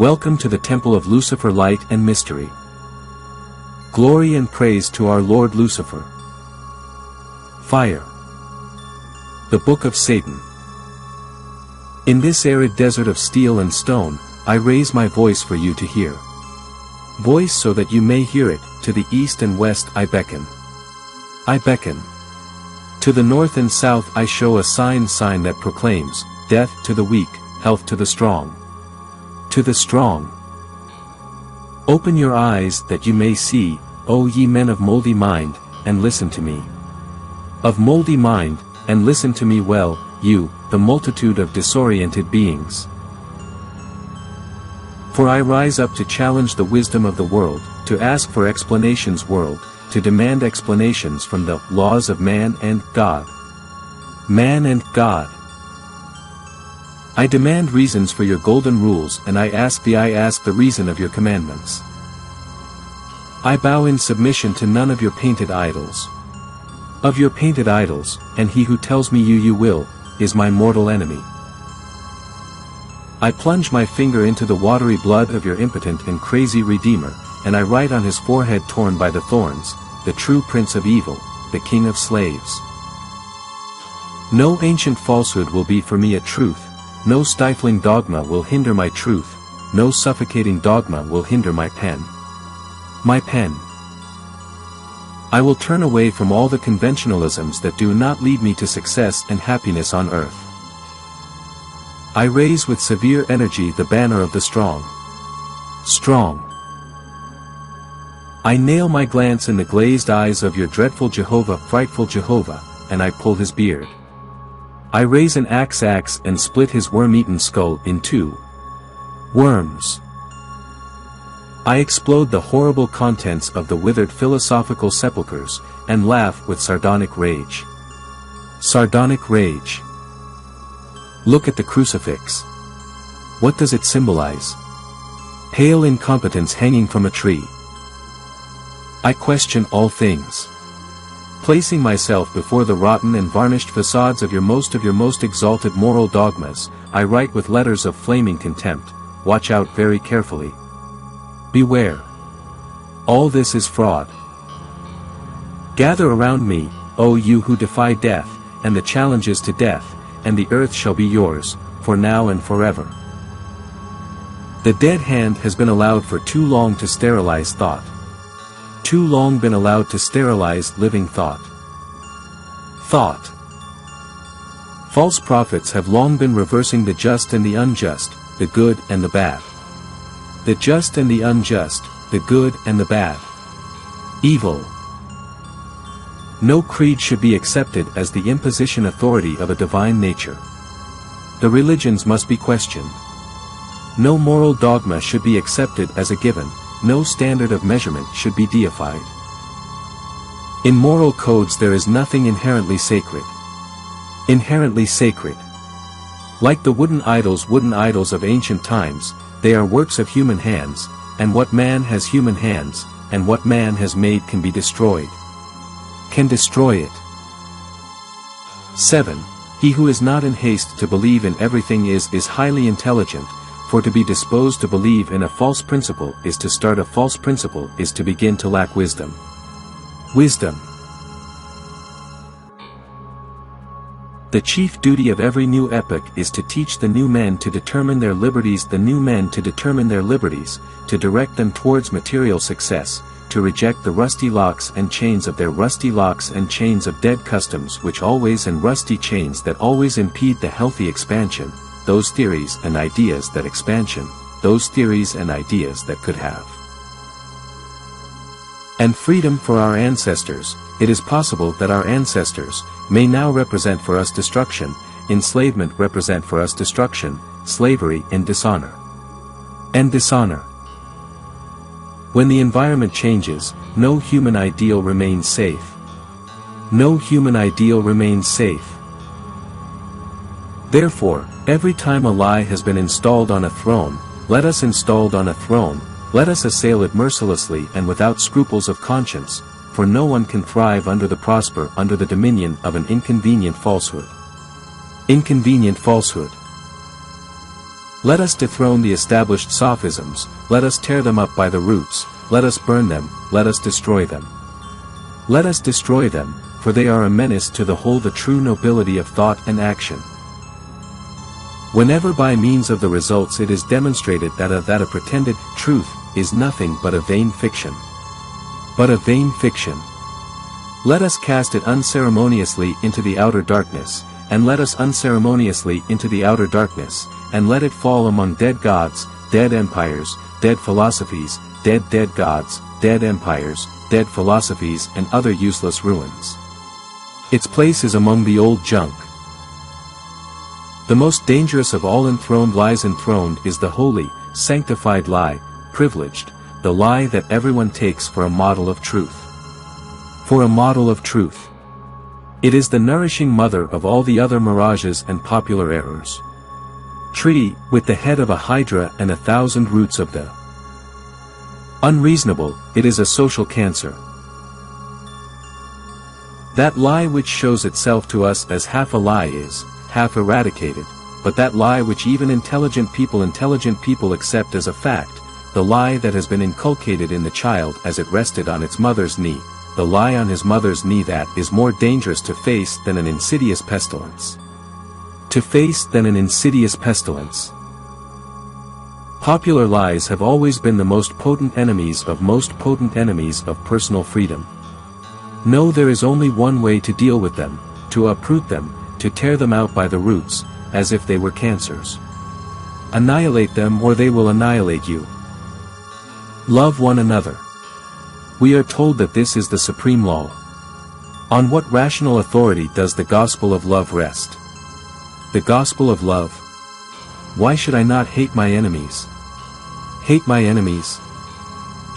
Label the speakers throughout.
Speaker 1: Welcome to the temple of Lucifer, light and mystery. Glory and praise to our Lord Lucifer. Fire. The Book of Satan. In this arid desert of steel and stone, I raise my voice for you to hear. Voice so that you may hear it. To the east and west I beckon. I beckon. To the north and south I show a sign that proclaims, death to the weak, health to the strong. To the strong. Open your eyes that you may see, O ye men of moldy mind, and listen to me. Of moldy mind, and listen to me well, you, the multitude of disoriented beings. For I rise up to challenge the wisdom of the world, to ask for explanations world, to demand explanations from the laws of man and God. Man and God. I demand reasons for your golden rules, and I ask the reason of your commandments. I bow in submission to none of your painted idols. Of your painted idols, and he who tells me you will, is my mortal enemy. I plunge my finger into the watery blood of your impotent and crazy Redeemer, and I write on his forehead torn by the thorns, the true Prince of Evil, the King of Slaves. No ancient falsehood will be for me a truth, no stifling dogma will hinder my truth, no suffocating dogma will hinder my pen. My pen. I will turn away from all the conventionalisms that do not lead me to success and happiness on earth. I raise with severe energy the banner of the strong. Strong. I nail my glance in the glazed eyes of your dreadful Jehovah, frightful Jehovah, and I pull his beard. I raise an axe and split his worm-eaten skull in two. Worms. I explode the horrible contents of the withered philosophical sepulchres, and laugh with sardonic rage. Sardonic rage. Look at the crucifix. What does it symbolize? Pale incompetence hanging from a tree. I question all things. Placing myself before the rotten and varnished facades of your most exalted moral dogmas, I write with letters of flaming contempt, watch out very carefully. Beware. All this is fraud. Gather around me, O you who defy death, and the challenges to death, and the earth shall be yours, for now and forever. The dead hand has been allowed for too long to sterilize thought. Too long been allowed to sterilize living thought. Thought. False prophets have long been reversing the just and the unjust, the good and the bad. The just and the unjust, the good and the bad. Evil. No creed should be accepted as the imposition authority of a divine nature. The religions must be questioned. No moral dogma should be accepted as a given, no standard of measurement should be deified. In moral codes there is nothing inherently sacred. Inherently sacred. Like the wooden idols of ancient times, they are works of human hands, and what man has human hands, and what man has made can be destroyed. Can destroy it. 7. He who is not in haste to believe in everything is highly intelligent, for to be disposed to believe in a false principle is to start a false principle is to begin to lack wisdom. Wisdom. The chief duty of every new epoch is to teach the new men to determine their liberties, to direct them towards material success, to reject the rusty locks and chains of their rusty locks and chains of dead customs which always and rusty chains that always impede the healthy expansion, those theories and ideas that expansion, those theories and ideas that could have. And freedom for our ancestors. It is possible that our ancestors may now represent for us destruction, enslavement represent for us destruction, slavery and dishonor. And dishonor. When the environment changes, no human ideal remains safe. No human ideal remains safe. Therefore, every time a lie has been installed on a throne, let us installed on a throne, let us assail it mercilessly and without scruples of conscience, for no one can thrive under the dominion of an inconvenient falsehood. Inconvenient falsehood. Let us dethrone the established sophisms, let us tear them up by the roots, let us burn them, let us destroy them. Let us destroy them, for they are a menace to the whole the true nobility of thought and action. Whenever by means of the results it is demonstrated that a pretended truth is nothing but a vain fiction. But a vain fiction. Let us cast it unceremoniously into the outer darkness, and let us unceremoniously into the outer darkness, and let it fall among dead gods, dead empires, dead philosophies, dead gods, dead empires, dead philosophies and other useless ruins. Its place is among the old junk. The most dangerous of all enthroned lies enthroned is the holy, sanctified lie, privileged, the lie that everyone takes for a model of truth. For a model of truth. It is the nourishing mother of all the other mirages and popular errors. Tree, with the head of a hydra and 1,000 roots of the unreasonable, it is a social cancer. That lie which shows itself to us as half a lie is, half eradicated, but that lie which even intelligent people accept as a fact, the lie that has been inculcated in the child as it rested on its mother's knee, the lie on his mother's knee that is more dangerous to face than an insidious pestilence. To face than an insidious pestilence. Popular lies have always been the most potent enemies of personal freedom. No, there is only one way to deal with them, to uproot them, to tear them out by the roots, as if they were cancers. Annihilate them or they will annihilate you. Love one another. We are told that this is the supreme law. On what rational authority does the gospel of love rest? The gospel of love. Why should I not hate my enemies? Hate my enemies?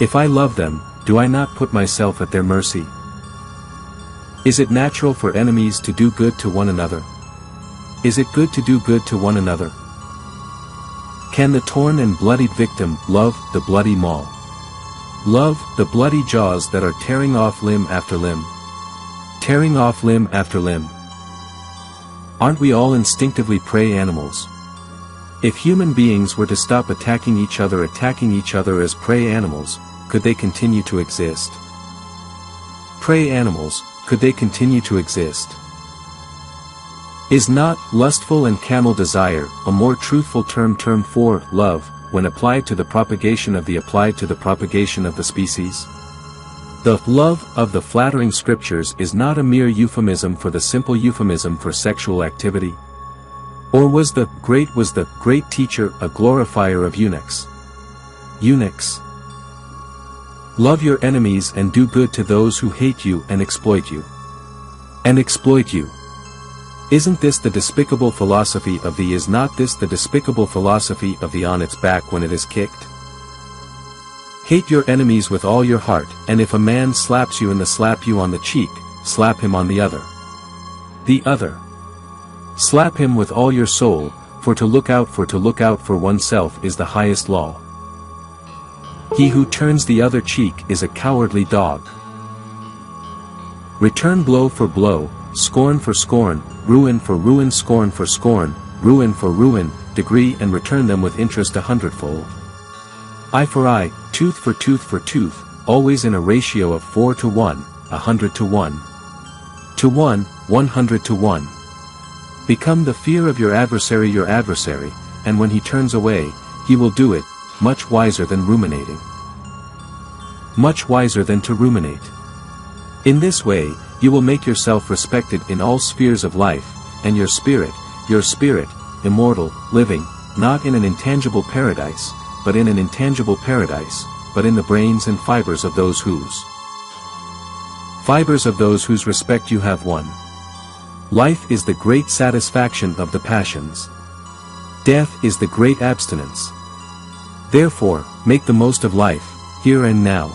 Speaker 1: If I love them, do I not put myself at their mercy? Is it natural for enemies to do good to one another? Is it good to do good to one another? Can the torn and bloodied victim love the bloody maul? Love the bloody jaws that are tearing off limb after limb? Tearing off limb after limb. Aren't we all instinctively prey animals? If human beings were to stop attacking each other as prey animals, could they continue to exist? Prey animals, could they continue to exist? Is not lustful and camel desire a more truthful term for love, when applied to the propagation of the species? The love of the flattering scriptures is not a mere euphemism for the simple euphemism for sexual activity? Or was the great teacher a glorifier of eunuchs? Eunuchs. Love your enemies and do good to those who hate you and exploit you. And exploit you. Isn't this the despicable philosophy of the on its back when it is kicked? Hate your enemies with all your heart, and if a man slaps you on the cheek, slap him on the other. The other. Slap him with all your soul, for to look out for oneself is the highest law. He who turns the other cheek is a cowardly dog. Return blow for blow, scorn for scorn, ruin for ruin, scorn for scorn, ruin for ruin, degree and return them with interest 100-fold. Eye for eye, tooth for tooth, always in a ratio of 4 to 1, 100 to 1. To 1, 100 to 1. Become the fear of your adversary, and when he turns away, he will do it, much wiser than ruminating. Much wiser than to ruminate. In this way, you will make yourself respected in all spheres of life, and your spirit, immortal, living, not in an intangible paradise, but in an intangible paradise, but in the brains and fibers of those whose respect you have won. Life is the great satisfaction of the passions. Death is the great abstinence. Therefore, make the most of life, here and now.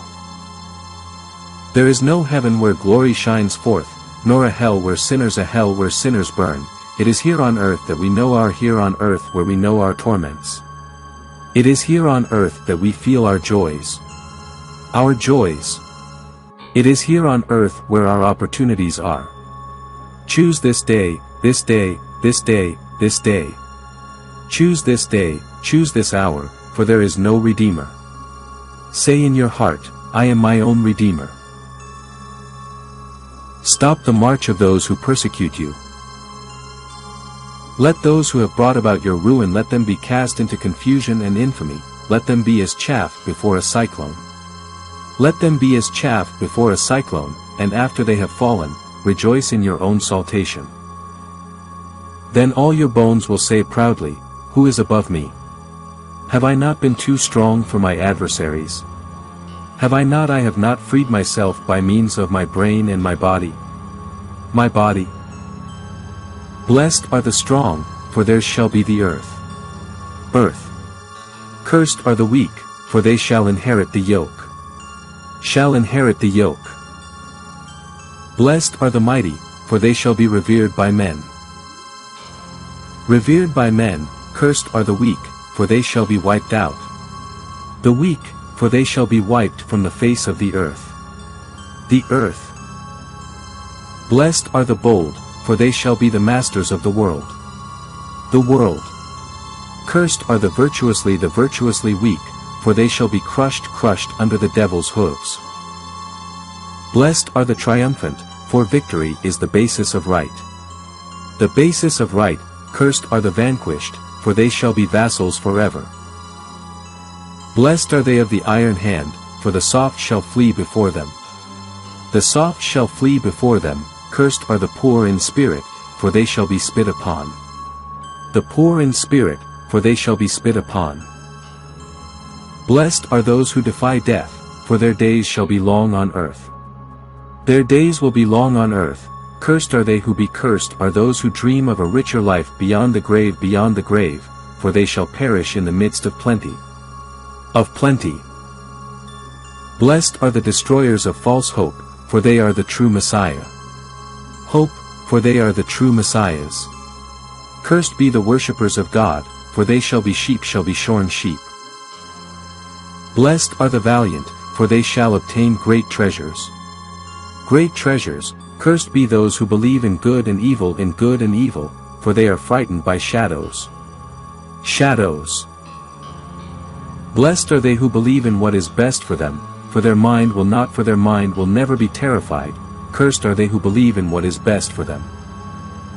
Speaker 1: There is no heaven where glory shines forth, nor a hell where sinners burn. It is here on earth that we know where we know our torments. It is here on earth that we feel our joys. Our joys. It is here on earth where our opportunities are. Choose this day, this day, this day, this day. Choose this day, choose this hour, for there is no Redeemer. Say in your heart, I am my own Redeemer. Stop the march of those who persecute you. Let those who have brought about your ruin, let them be cast into confusion and infamy, let them be as chaff before a cyclone. Let them be as chaff before a cyclone, and after they have fallen, rejoice in your own saltation. Then all your bones will say proudly, Who is above me? Have I not been too strong for my adversaries? I have not freed myself by means of my brain and my body. My body. Blessed are the strong, for theirs shall be the earth. Earth. Cursed are the weak, for they shall inherit the yoke. Shall inherit the yoke. Blessed are the mighty, for they shall be revered by men. Revered by men, cursed are the weak, for they shall be wiped out. The weak, for they shall be wiped from the face of the earth. The earth. Blessed are the bold, for they shall be the masters of the world. The world. Cursed are the virtuously weak, for they shall be crushed under the devil's hooves. Blessed are the triumphant, for victory is the basis of right. The basis of right. Cursed are the vanquished, for they shall be vassals forever. Blessed are they of the iron hand, for the soft shall flee before them. The soft shall flee before them. Cursed are the poor in spirit, for they shall be spit upon. The poor in spirit, for they shall be spit upon. Blessed are those who defy death, for their days shall be long on earth. Their days will be long on earth. Cursed are they who be cursed are those who dream of a richer life beyond the grave, for they shall perish in the midst of plenty. Of plenty. Blessed are the destroyers of false hope, for they are the true Messiah. Hope, for they are the true Messiahs. Cursed be the worshippers of God, for they shall be shorn sheep. Blessed are the valiant, for they shall obtain great treasures. Great treasures. Cursed be those who believe in good and evil, for they are frightened by shadows. Shadows. Blessed are they who believe in what is best for them, for their mind will never be terrified. Cursed are they who believe in what is best for them.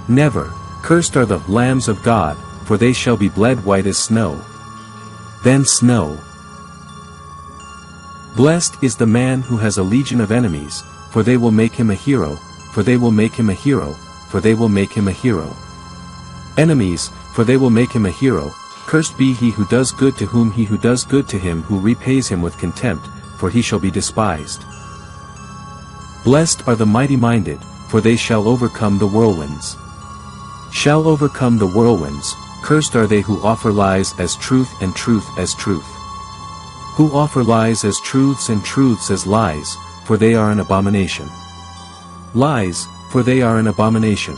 Speaker 1: Never. Cursed are the lambs of God, for they shall be bled white as snow. Then snow. Blessed is the man who has a legion of enemies, for they will make him a hero. For they will make him a hero, for they will make him a hero. Enemies, for they will make him a hero. Cursed be he who does good to whom he who does good to him who repays him with contempt, for he shall be despised. Blessed are the mighty-minded, for they shall overcome the whirlwinds. Shall overcome the whirlwinds. Cursed are they who offer lies as truth and truth as truth. Who offer lies as truths and truths as lies, for they are an abomination. Lies, for they are an abomination.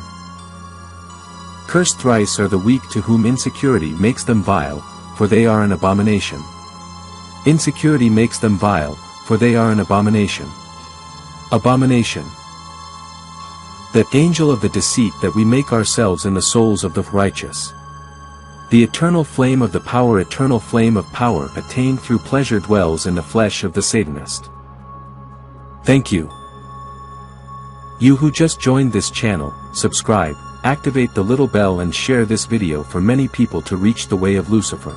Speaker 1: Cursed thrice are the weak to whom insecurity makes them vile, for they are an abomination. Insecurity makes them vile, for they are an abomination. Abomination. That angel of the deceit that we make ourselves in the souls of the righteous. The eternal flame of power attained through pleasure dwells in the flesh of the Satanist. Thank you. You who just joined this channel, subscribe, activate the little bell and share this video for many people to reach the way of Lucifer.